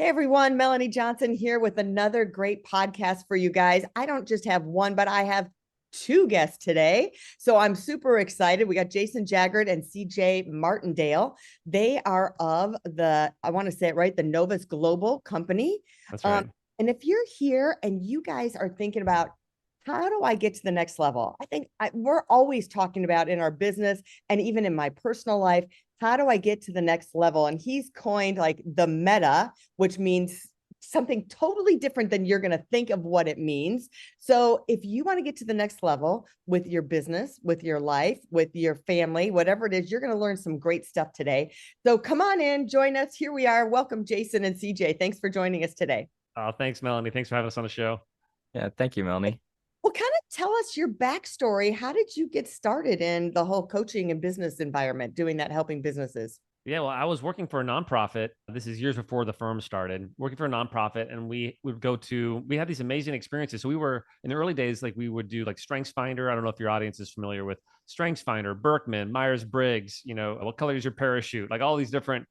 Hey everyone, Melanie Johnson here with another great podcast for you guys. I don't just have one, but I have two guests today. So I'm super excited. We got Jason Jaggard and CJ Martindale. They are of I want to say it right, the Novus Global company. That's right. And if you're here and you guys are thinking about how do I get to the next level? I think we're always talking about in our business and even in my personal life, how do I get to the next level? And he's coined like the meta, which means something totally different than you're going to think of what it means. So if you want to get to the next level with your business, with your life, with your family, whatever it is, you're going to learn some great stuff today. So come on in, join us. Here we are. Welcome, Jason and CJ. Thanks for joining us today. Thanks, Melanie. Thanks for having us on the show. Yeah, thank you, Melanie. Well, kind of tell us your backstory. How did you get started in the whole coaching and business environment, doing that, helping businesses? Yeah, well, I was working for a nonprofit. This is years before the firm started, working for a nonprofit, and we had these amazing experiences. So we were in the early days, like we would do like Strengths Finder. I don't know if your audience is familiar with Strengths Finder, Berkman, Myers-Briggs, what color is your parachute? Like all these different,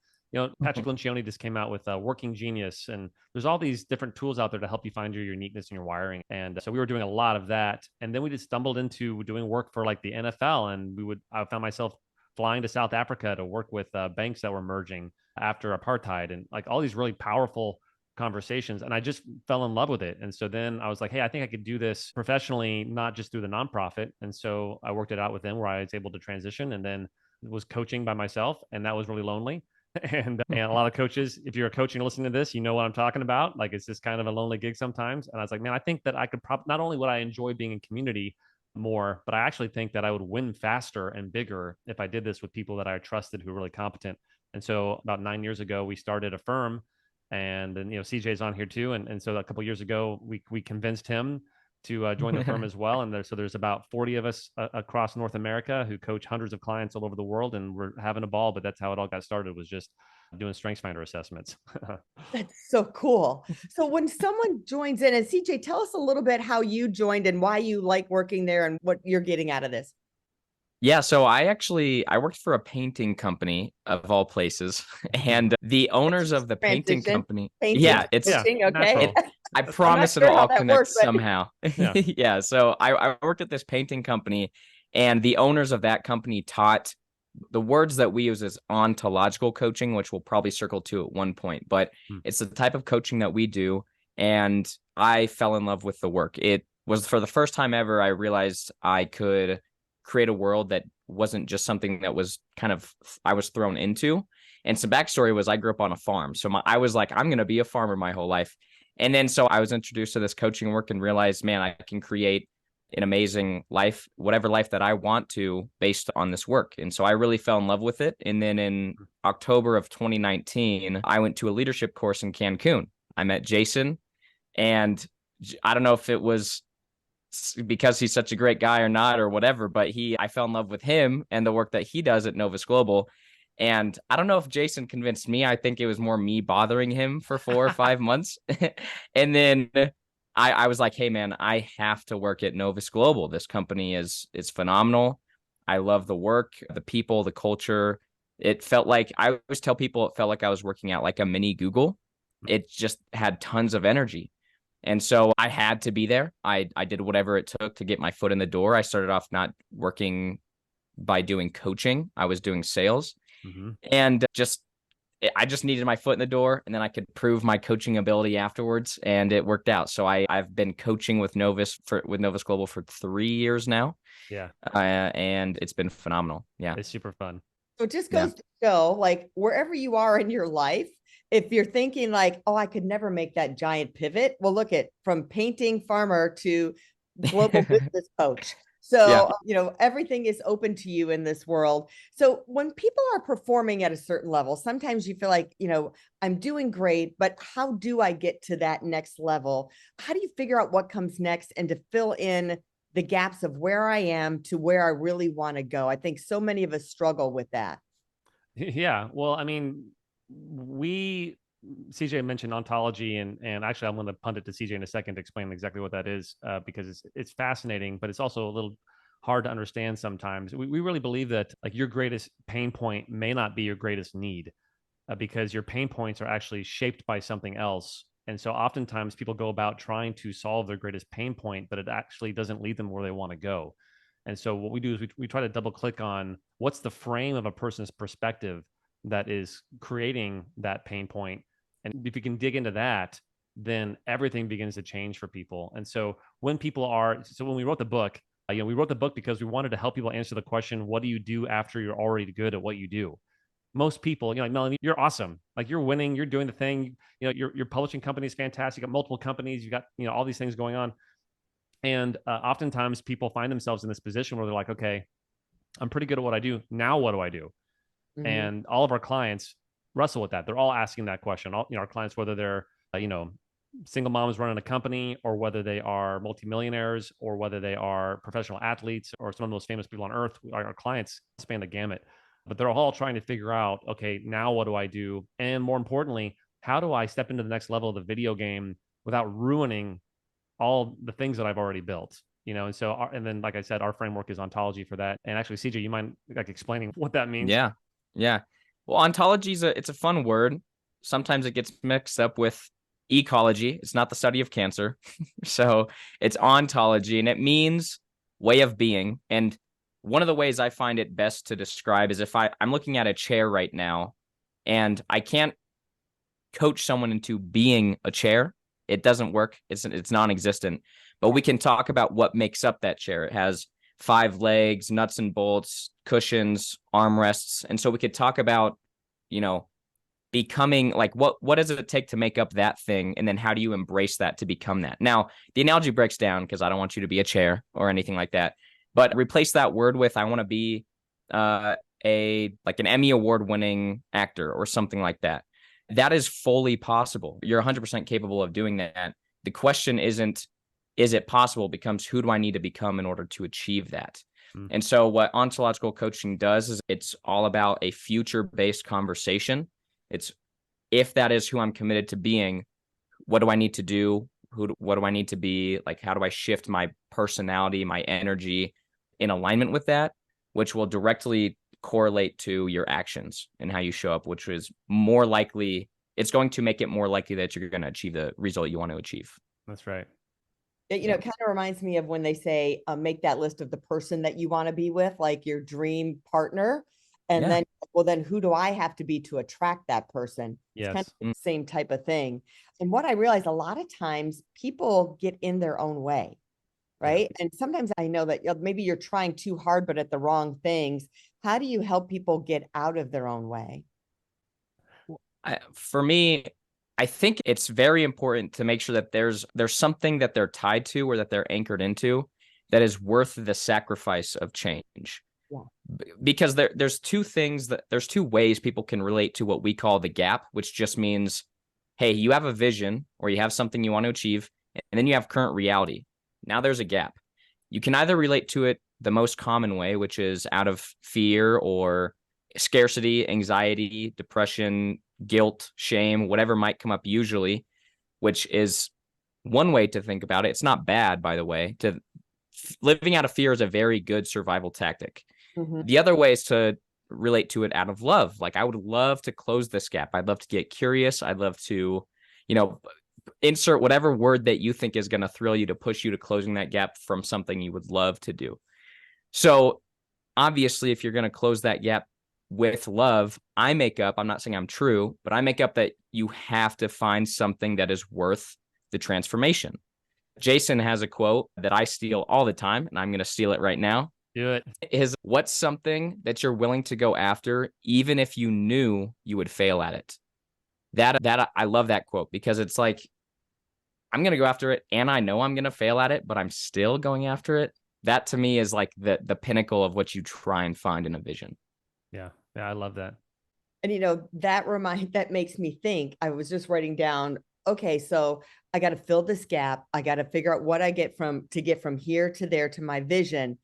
Patrick Lencioni just came out with Working Genius, and there's all these different tools out there to help you find your uniqueness and your wiring. And so we were doing a lot of that. And then we just stumbled into doing work for like the NFL, and I found myself flying to South Africa to work with banks that were merging after apartheid, and like all these really powerful conversations. And I just fell in love with it. And so then I was like, hey, I think I could do this professionally, not just through the nonprofit. And so I worked it out with them where I was able to transition, and then was coaching by myself. And that was really lonely. And a lot of coaches, if you're a coach and you're listening to this, you know what I'm talking about. Like it's just kind of a lonely gig sometimes. And I was like, man, I think that I could not only would I enjoy being in community more, but I actually think that I would win faster and bigger if I did this with people that I trusted who were really competent. And so about 9 years ago, we started a firm, and then, CJ's on here too. And so a couple of years ago, we convinced him to join the firm as well. And there's about 40 of us across North America who coach hundreds of clients all over the world, and we're having a ball. But that's how it all got started, was just doing StrengthsFinder assessments. That's so cool. So when someone joins in, and CJ, tell us a little bit how you joined and why you like working there and what you're getting out of this. Yeah, so I worked for a painting company of all places, and the owners of the painting company. Yeah, it's okay. I promise it'll all connect somehow. Yeah. Yeah, so I worked at this painting company, and the owners of that company taught the words that we use as ontological coaching, which we'll probably circle to at one point, but it's the type of coaching that we do. And I fell in love with the work. It was for the first time ever, I realized I could create a world that wasn't just something that was I was thrown into. And some backstory was I grew up on a farm. So I was like, I'm going to be a farmer my whole life. And then so I was introduced to this coaching work and realized, man, I can create an amazing life, whatever life that I want to, based on this work. And so I really fell in love with it. And then in October of 2019, I went to a leadership course in Cancun. I met Jason, and I don't know if it was because he's such a great guy or not or whatever, but I fell in love with him and the work that he does at Novus Global. And I don't know if Jason convinced me. I think it was more me bothering him for 4 or 5 months. And then I was like, hey, man, I have to work at Novus Global. This company is phenomenal. I love the work, the people, the culture. It felt like, I always tell people, it felt like I was working at like a mini Google. It just had tons of energy. And so I had to be there. I did whatever it took to get my foot in the door. I started off not working by doing coaching. I was doing sales. And I just needed my foot in the door, and then I could prove my coaching ability afterwards, and it worked out. So I've been coaching with Novus Global for 3 years now. Yeah. And it's been phenomenal. Yeah. It's super fun. So it just goes to show, like, wherever you are in your life, if you're thinking like, oh, I could never make that giant pivot. Well, look at from painting farmer to global business coach. So, everything is open to you in this world. So when people are performing at a certain level, sometimes you feel like, I'm doing great, but how do I get to that next level? How do you figure out what comes next and to fill in the gaps of where I am to where I really want to go? I think so many of us struggle with that. Yeah. Well, I mean, CJ mentioned ontology, and actually I'm going to punt it to CJ in a second to explain exactly what that is, because it's fascinating, but it's also a little hard to understand sometimes. We really believe that like your greatest pain point may not be your greatest need. because your pain points are actually shaped by something else. And so oftentimes people go about trying to solve their greatest pain point, but it actually doesn't lead them where they want to go. And so what we do is we try to double click on what's the frame of a person's perspective that is creating that pain point. And if you can dig into that, then everything begins to change for people. And so when we wrote the book, we wrote the book because we wanted to help people answer the question, what do you do after you're already good at what you do? Most people, like Melanie, you're awesome. Like you're winning, you're doing the thing, your publishing company is fantastic. You got multiple companies, you got, all these things going on. And oftentimes people find themselves in this position where they're like, okay, I'm pretty good at what I do. Now what do I do? Mm-hmm. And all of our clients wrestle with that. They're all asking that question. Our clients, whether they're, single moms running a company, or whether they are multimillionaires, or whether they are professional athletes, or some of the most famous people on earth, our clients span the gamut. But they're all trying to figure out, okay, now what do I do? And more importantly, how do I step into the next level of the video game without ruining all the things that I've already built? And so, and then, like I said, our framework is ontology for that. And actually, CJ, you mind like explaining what that means? Yeah. Well, ontology it's a fun word. Sometimes it gets mixed up with ecology. It's not the study of cancer. So it's ontology, and it means way of being. And one of the ways I find it best to describe is if I'm looking at a chair right now, and I can't coach someone into being a chair. It doesn't work. It's non-existent. But we can talk about what makes up that chair. It has 5 legs, nuts and bolts, cushions, armrests. And so we could talk about, becoming, like, what does it take to make up that thing? And then how do you embrace that to become that? Now, the analogy breaks down because I don't want you to be a chair or anything like that. But replace that word with, I want to be an Emmy Award winning actor or something like that. That is fully possible. You're 100% capable of doing that. The question isn't, is it possible? It becomes, who do I need to become in order to achieve that? And so what ontological coaching does is it's all about a future-based conversation. It's, if that is who I'm committed to being, what do I need to do? What do I need to be? Like, how do I shift my personality, my energy in alignment with that, which will directly correlate to your actions and how you show up, which is more likely, it's going to make it more likely that you're going to achieve the result you want to achieve. That's right. It kind of reminds me of when they say, make that list of the person that you want to be with, like your dream partner. And then who do I have to be to attract that person? It's kind of the same type of thing. And what I realize, a lot of times people get in their own way, right? And sometimes I know that maybe you're trying too hard, but at the wrong things. How do you help people get out of their own way? For me, I think it's very important to make sure that there's something that they're tied to or that they're anchored into that is worth the sacrifice of change. Because there's two ways people can relate to what we call the gap, which just means, hey, you have a vision or you have something you want to achieve, and then you have current reality. Now there's a gap. You can either relate to it the most common way, which is out of fear or scarcity, anxiety, depression, guilt, shame, whatever might come up usually, which is one way to think about it. It's not bad, by the way. Living out of fear is a very good survival tactic. The other way is to relate to it out of love. Like, I would love to close this gap. I'd love to get curious. I'd love to, insert whatever word that you think is going to thrill you to push you to closing that gap from something you would love to do. So obviously, if you're going to close that gap with love, I'm not saying I'm true, but I make up that you have to find something that is worth the transformation. Jason has a quote that I steal all the time, and I'm going to steal it right now. Do it. Is, what's something that you're willing to go after, even if you knew you would fail at it? That I love that quote, because it's like, I'm going to go after it and I know I'm going to fail at it, but I'm still going after it. That to me is like the pinnacle of what you try and find in a vision. Yeah, I love that. And that makes me think. I was just writing down, okay, so I got to fill this gap. I got to figure out what I get from here to there to my vision.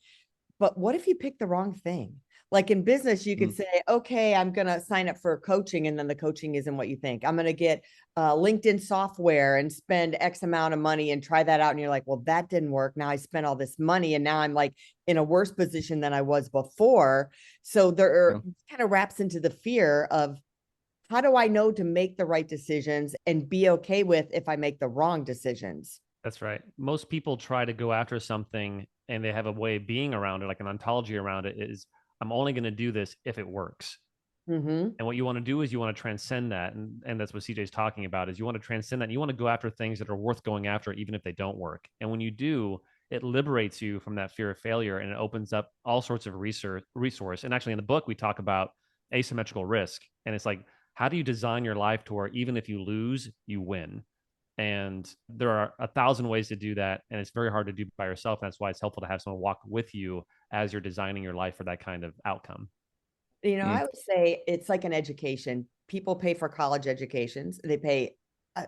But what if you pick the wrong thing? Like in business, you could say, okay, I'm going to sign up for coaching, and then the coaching isn't what you think. I'm going to get LinkedIn software and spend X amount of money and try that out. And you're like, well, that didn't work. Now I spent all this money and now I'm like in a worse position than I was before. So there kind of wraps into the fear of how do I know to make the right decisions and be okay with if I make the wrong decisions? That's right. Most people try to go after something and they have a way of being around it, like an ontology around it is, I'm only going to do this if it works. Mm-hmm. And what you want to do is you want to transcend that. And that's what CJ's talking about is you want to transcend that. And you want to go after things that are worth going after, even if they don't work. And when you do, it liberates you from that fear of failure and it opens up all sorts of resource. And actually in the book, we talk about asymmetrical risk. And it's like, how do you design your life to where even if you lose, you win? And there are 1,000 ways to do that. And it's very hard to do by yourself. And that's why it's helpful to have someone walk with you as you're designing your life for that kind of outcome. I would say it's like an education. People pay for college educations. They pay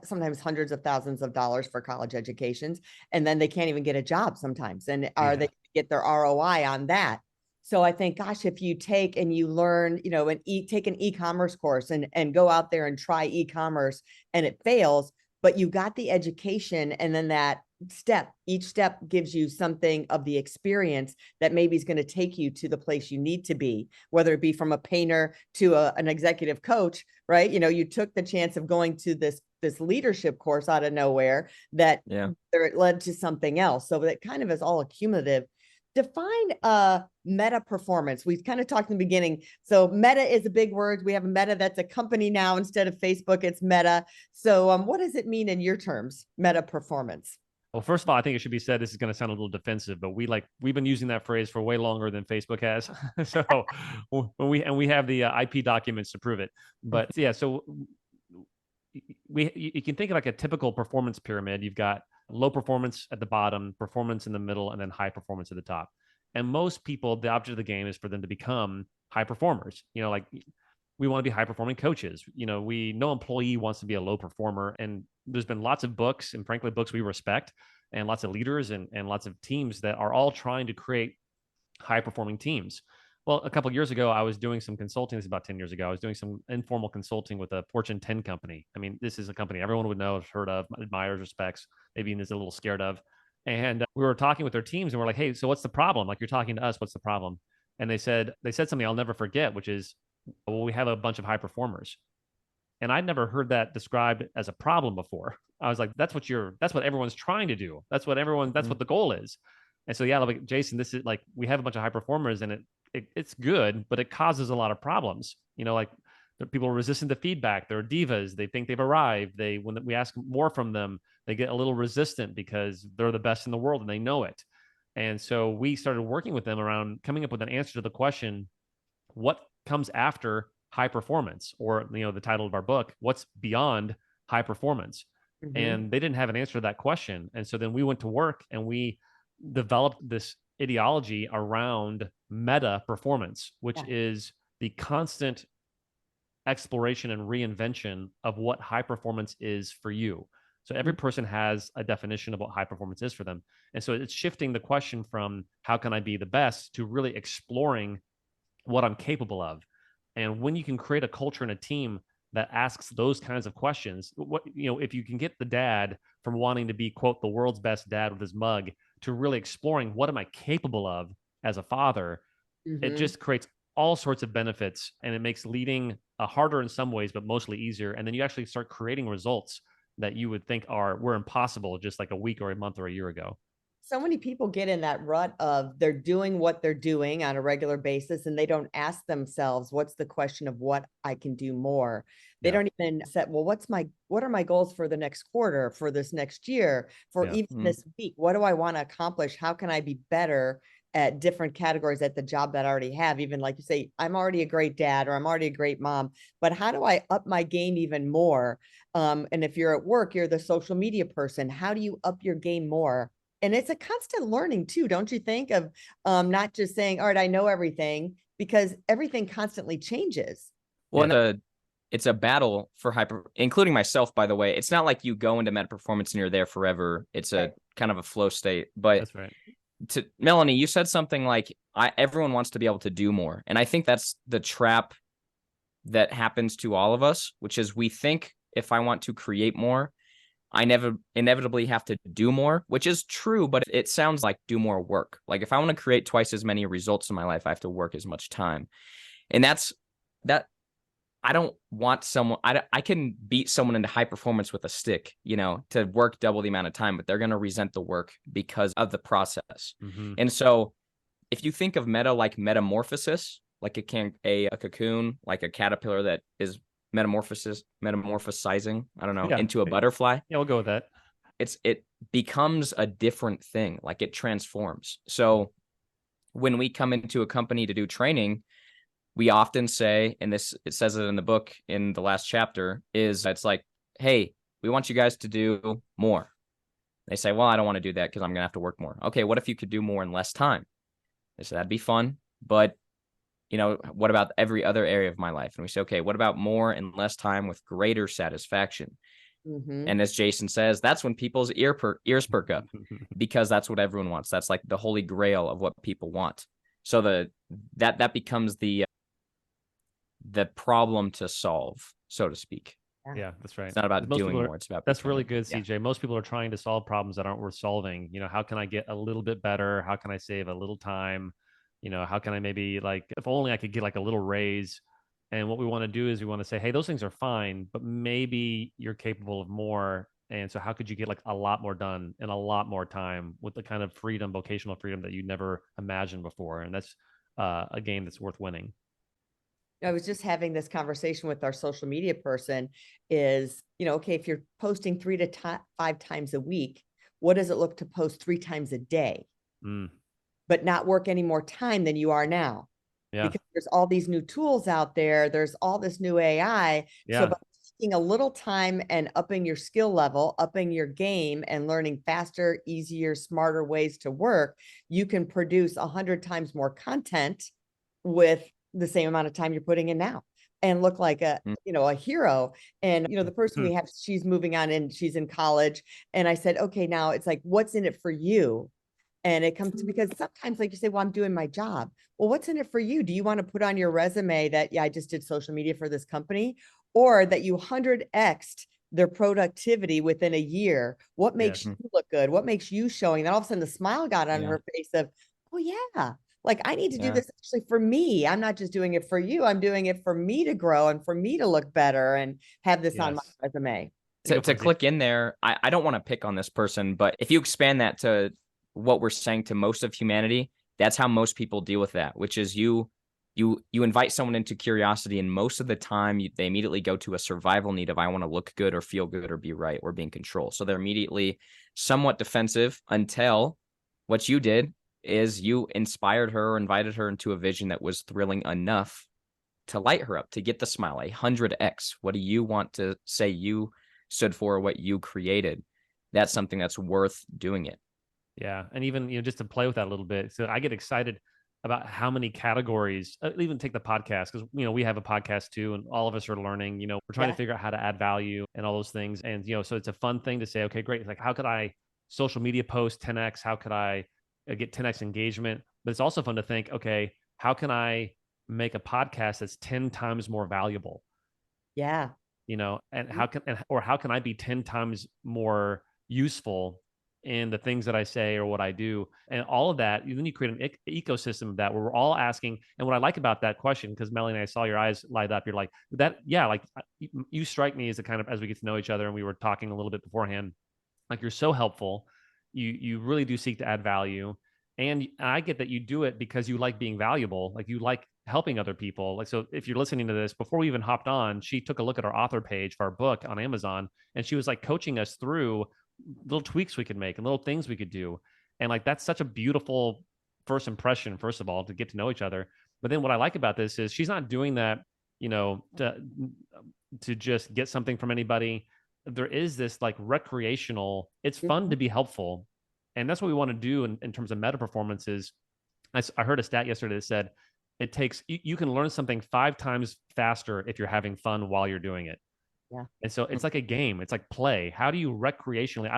sometimes hundreds of thousands of dollars for college educations, and then they can't even get a job sometimes. And are they get their ROI on that? So I think, gosh, if you take and you learn, and take an e-commerce course and go out there and try e-commerce and it fails, but you got the education and then each step gives you something of the experience that maybe is going to take you to the place you need to be, whether it be from a painter to an executive coach, right? You took the chance of going to this leadership course out of nowhere that it led to something else. So that kind of is all accumulative. Define meta performance. We kind of talked in the beginning. So meta is a big word. We have a meta that's a company now instead of Facebook. It's meta. So what does it mean in your terms, meta performance? Well, first of all, I think it should be said, this is going to sound a little defensive, but we've been using that phrase for way longer than Facebook has. So when we have the IP documents to prove it. But yeah, so you can think of like a typical performance pyramid. You've got low performance at the bottom, performance in the middle, and then high performance at the top. And most people, the object of the game is for them to become high performers. Like we want to be high performing coaches. No employee wants to be a low performer. And there's been lots of books, and frankly, books we respect, and lots of leaders and lots of teams that are all trying to create high performing teams. Well, a couple of years ago, I was doing some consulting. This is about 10 years ago. I was doing some informal consulting with a Fortune 10 company. I mean, this is a company everyone would know, has heard of, admires, respects, maybe even is a little scared of. And we were talking with their teams and we're like, hey, so what's the problem? Like, you're talking to us, what's the problem? And they said something I'll never forget, which is, well, we have a bunch of high performers. And I'd never heard that described as a problem before. I was like, that's what everyone's trying to do. That's what the goal is. And so, yeah, like, Jason, this is like, we have a bunch of high performers and it's good, but it causes a lot of problems. Like people are resistant to feedback. They're divas. They think they've arrived. When we ask more from them, they get a little resistant because they're the best in the world and they know it. And so we started working with them around coming up with an answer to the question, what comes after high performance? Or, the title of our book, what's beyond high performance? Mm-hmm. And they didn't have an answer to that question. And so then we went to work and we developed this ideology around meta performance, which is the constant exploration and reinvention of what high performance is for you. So every person has a definition of what high performance is for them. And so it's shifting the question from how can I be the best to really exploring what I'm capable of. And when you can create a culture and a team that asks those kinds of questions, if you can get the dad from wanting to be, quote, the world's best dad with his mug to really exploring what am I capable of as a father, it just creates all sorts of benefits and it makes leading harder in some ways, but mostly easier. And then you actually start creating results that you would think were impossible just like a week or a month or a year ago. So many people get in that rut of they're doing what they're doing on a regular basis and they don't ask themselves, what's the question of what I can do more? They don't even set, well, what are my goals for the next quarter, for this next year, for even this week? What do I want to accomplish? How can I be better at different categories at the job that I already have? Even like you say, I'm already a great dad or I'm already a great mom, but how do I up my game even more? And if you're at work, you're the social media person. How do you up your game more? And it's a constant learning too, don't you think, of not just saying, all right, I know everything, because everything constantly changes. Well, it's a battle for including myself, by the way. It's not like you go into meta performance and you're there forever. It's a kind of a flow state. But that's right. To Melanie, you said something like, everyone wants to be able to do more. And I think that's the trap that happens to all of us, which is we think if I want to create more, I never inevitably have to do more, which is true, but it sounds like do more work. Like if I want to create twice as many results in my life, I have to work as much time. And that I don't want someone, I can beat someone into high performance with a stick, to work double the amount of time, but they're going to resent the work because of the process. Mm-hmm. And so if you think of meta like metamorphosis, like a cocoon, like a caterpillar that is metamorphosizing, I don't know, Yeah. into a butterfly, Yeah, we'll go with that. it becomes a different thing, like it transforms. So when we come into a company to do training, we often say, and it says it in the book in the last chapter, is it's like, hey, we want you guys to do more. They say, well, I don't want to do that because I'm gonna have to work more. Okay, what if you could do more in less time? They say that'd be fun, but what about every other area of my life? And we say, okay, what about more and less time with greater satisfaction? Mm-hmm. And as Jason says, that's when people's ears perk up, because that's what everyone wants. That's like the holy grail of what people want. So that becomes the problem to solve, so to speak. Yeah, that's right. It's not about doing more. It's about that's really becoming. good, CJ. Most people are trying to solve problems that aren't worth solving. How can I get a little bit better? How can I save a little time? How can I maybe, like, if only I could get like a little raise? And what we want to do is we want to say, hey, those things are fine, but maybe you're capable of more. And so how could you get like a lot more done in a lot more time with the kind of freedom, vocational freedom that you never imagined before? And that's a game that's worth winning. I was just having this conversation with our social media person is, okay, if you're posting 5 times a week, what does it look to post 3 times a day, but not work any more time than you are now? Yeah. Because there's all these new tools out there. There's all this new AI. Yeah. So by taking a little time and upping your skill level, upping your game and learning faster, easier, smarter ways to work, you can produce 100 times more content with the same amount of time you're putting in now and look like a hero. And the person we have, she's moving on and she's in college, and I said, okay, now it's like, what's in it for you? And it comes to, because sometimes, like you say, well, I'm doing my job. Well, what's in it for you? Do you want to put on your resume that, yeah, I just did social media for this company, or that you 100x'd their productivity within a year? What makes you look good? What makes you showing that? All of a sudden the smile got on her face of, oh yeah, like I need to do this actually for me. I'm not just doing it for you. I'm doing it for me to grow and for me to look better and have this on my resume. To click in there, I don't want to pick on this person, but if you expand that to what we're saying to most of humanity, that's how most people deal with that, which is you invite someone into curiosity, and most of the time they immediately go to a survival need of, I want to look good or feel good or be right or be in control. So they're immediately somewhat defensive, until what you did is you inspired her or invited her into a vision that was thrilling enough to light her up, to get the smile, 100x. What do you want to say you stood for, what you created? That's something that's worth doing it. Yeah. And even, just to play with that a little bit. So I get excited about how many categories, even take the podcast, because, we have a podcast too, and all of us are learning, we're trying to figure out how to add value and all those things. And, so it's a fun thing to say, okay, great. It's like, how could I social media post 10x? How could I get 10x engagement? But it's also fun to think, okay, how can I make a podcast that's 10 times more valuable? Yeah. And how can I be 10 times more useful in the things that I say or what I do, and all of that. Then you create an ecosystem of that, where we're all asking. And what I like about that question, because Melanie, I saw your eyes light up. You're like that. Yeah. Like you strike me as the kind of, as we get to know each other, and we were talking a little bit beforehand, like you're so helpful. You really do seek to add value. And I get that you do it because you like being valuable. Like you like helping other people. Like, so if you're listening to this, before we even hopped on, she took a look at our author page for our book on Amazon, and she was like coaching us through little tweaks we could make and little things we could do. And like, that's such a beautiful first impression, first of all, to get to know each other. But then what I like about this is she's not doing that, to just get something from anybody. There is this like recreational, it's fun to be helpful. And that's what we want to do in terms of meta performances. I heard a stat yesterday that said it takes, you can learn something 5 times faster if you're having fun while you're doing it. Yeah. And so it's like a game. It's like play. How do you recreationally?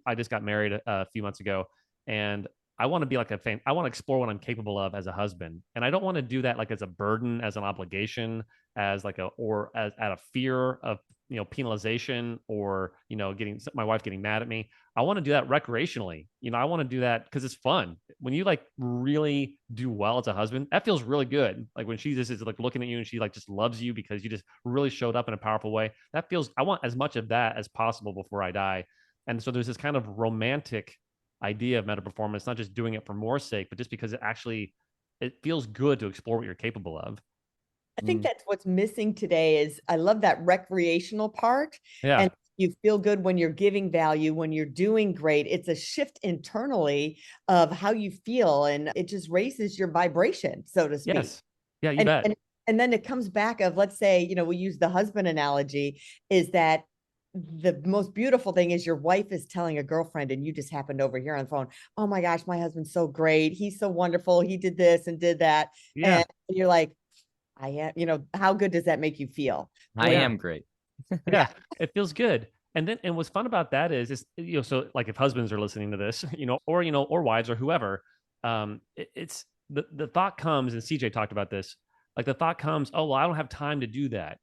I just got married a few months ago, and I want to be like a fan. I want to explore what I'm capable of as a husband. And I don't want to do that like as a burden, as an obligation, as like as out of fear of penalization or, getting my wife getting mad at me. I want to do that recreationally. I want to do that because it's fun. When you like really do well as a husband, that feels really good. Like when she just is like looking at you and she like just loves you because you just really showed up in a powerful way. I want as much of that as possible before I die. And so there's this kind of romantic idea of meta performance, not just doing it for more sake, but just because it feels good to explore what you're capable of. I think that's what's missing today is I love that recreational part. Yeah. And you feel good when you're giving value, when you're doing great. It's a shift internally of how you feel, and it just raises your vibration, so to speak. Yes. Yeah, you and, bet. and then it comes back of, let's say, we use the husband analogy, is that the most beautiful thing is your wife is telling a girlfriend and you just happened over here on the phone, oh my gosh, my husband's so great. He's so wonderful. He did this and did that. Yeah. And you're like, I am, how good does that make you feel? I am great. Yeah, it feels good. And what's fun about that is, so like if husbands are listening to this, or wives or whoever, it's the thought comes, and CJ talked about this, like the thought comes, oh, well, I don't have time to do that.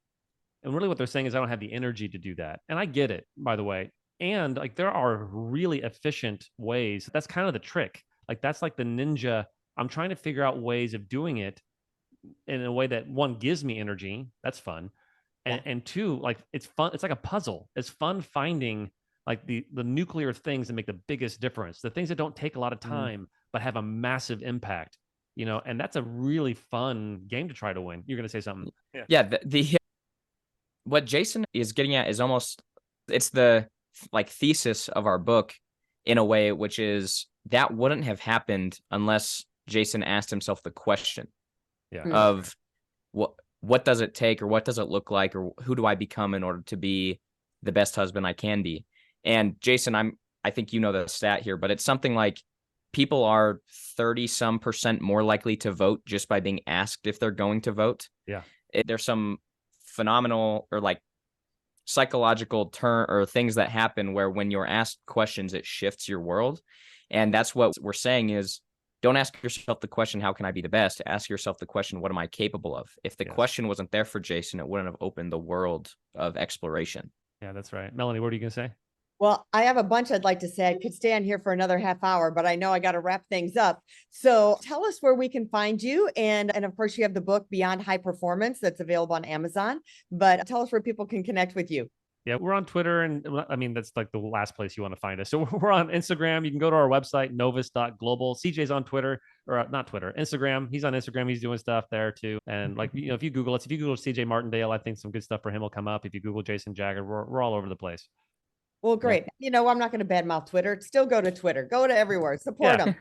And really what they're saying is I don't have the energy to do that. And I get it, by the way. And like there are really efficient ways. That's kind of the trick. Like that's like the ninja. I'm trying to figure out ways of doing it in a way that, one, gives me energy. That's fun. And two, like it's fun. It's like a puzzle. It's fun finding like the nuclear things that make the biggest difference. The things that don't take a lot of time, but have a massive impact, and that's a really fun game to try to win. You're going to say something. Yeah. What Jason is getting at is it's the like thesis of our book in a way, which is that wouldn't have happened unless Jason asked himself the question of what does it take, or what does it look like, or who do I become in order to be the best husband I can be? And Jason, I think you know the stat here, but it's something like people are 30% more likely to vote just by being asked if they're going to vote. Yeah. There's some phenomenal or like psychological turn or things that happen where when you're asked questions, it shifts your world. And that's what we're saying is, don't ask yourself the question, how can I be the best? Ask yourself the question, what am I capable of? If the question wasn't there for Jason, it wouldn't have opened the world of exploration. Yeah, that's right. Melanie, what are you going to say? Well, I have a bunch I'd like to say. I could stay on here for another half hour, but I know I got to wrap things up. So tell us where we can find you. And of course, you have the book Beyond High Performance that's available on Amazon. But tell us where people can connect with you. Yeah, we're on Twitter. And I mean, that's like the last place you want to find us. So we're on Instagram. You can go to our website, novus.global. CJ's on Twitter, or not Twitter, Instagram. He's on Instagram. He's doing stuff there too. And like, if you Google CJ Martindale, I think some good stuff for him will come up. If you Google Jason Jaggard, we're all over the place. Well, great. Yeah. I'm not going to badmouth Twitter. Still go to Twitter. Go to everywhere. Support them.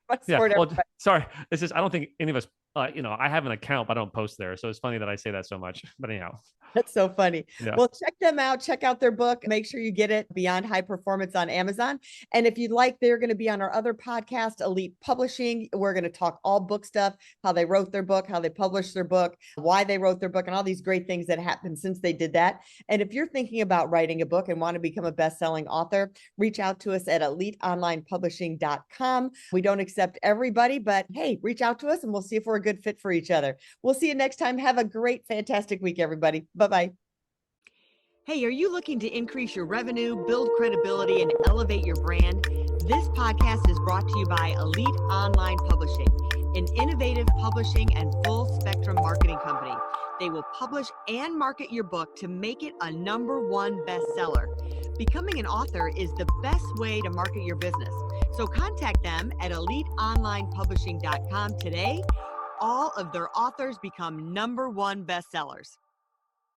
Well, sorry. It's just, I don't think any of us, I have an account, but I don't post there. So it's funny that I say that so much. But anyhow. That's so funny. Yeah. Well, check them out. Check out their book. Make sure you get it, Beyond High Performance, on Amazon. And if you'd like, they're going to be on our other podcast, Elite Publishing. We're going to talk all book stuff, how they wrote their book, how they published their book, why they wrote their book, and all these great things that happened since they did that. And if you're thinking about writing a book and want to become a best-selling author, reach out to us at eliteonlinepublishing.com. We don't accept everybody, but hey, reach out to us and we'll see if we're a good fit for each other. We'll see you next time. Have a great, fantastic week, everybody. Bye-bye. Hey, are you looking to increase your revenue, build credibility, and elevate your brand? This podcast is brought to you by Elite Online Publishing, an innovative publishing and full-spectrum marketing company. They will publish and market your book to make it a #1 bestseller. Becoming an author is the best way to market your business. So contact them at eliteonlinepublishing.com today. All of their authors become #1 bestsellers.